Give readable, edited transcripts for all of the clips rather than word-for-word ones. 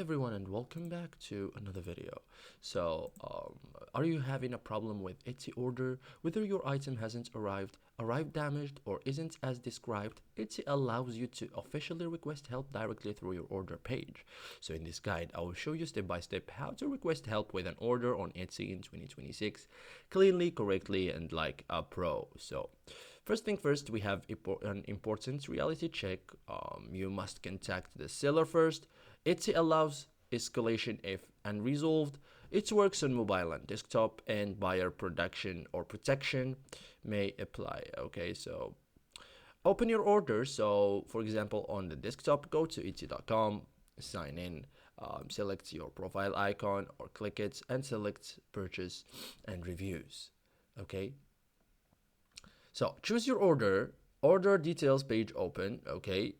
everyone and welcome back to another video. Are you having a problem with Etsy order? Whether your item hasn't arrived damaged, or isn't as described, Etsy allows you to officially request help directly through your order page. So in this guide, I will show you step by step how to request help with an order on Etsy in 2026 cleanly, correctly, and like a pro. So first thing first, we have an important reality check. You must contact the seller first. Etsy allows escalation if unresolved. It works on mobile and desktop, and buyer production or protection may apply. Okay, so open your order. So for example, on the desktop, go to etsy.com, sign in, select your profile icon or click it and select purchase and reviews. Okay, so choose your order details page open. Okay,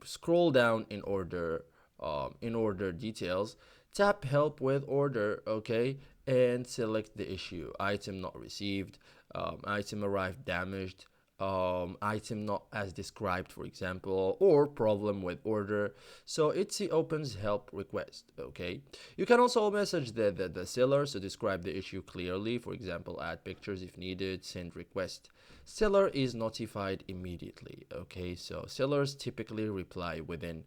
scroll down in order details, tap help with order. Okay, and select the issue: item not received, item arrived damaged, item not as described, for example, or problem with order. So Etsy opens help request. Okay, you can also message the seller, so describe the issue clearly, for example, add pictures if needed, send request. Seller is notified immediately. Okay, so sellers typically reply within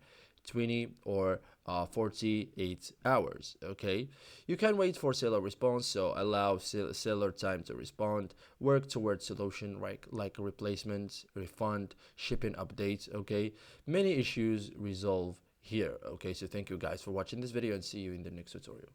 20 or 48 hours. Okay, you can wait for seller response, so allow seller time to respond. Work towards solution like replacements, refund, shipping updates. Okay, many issues resolve here. Okay, so thank you guys for watching this video and see you in the next tutorial.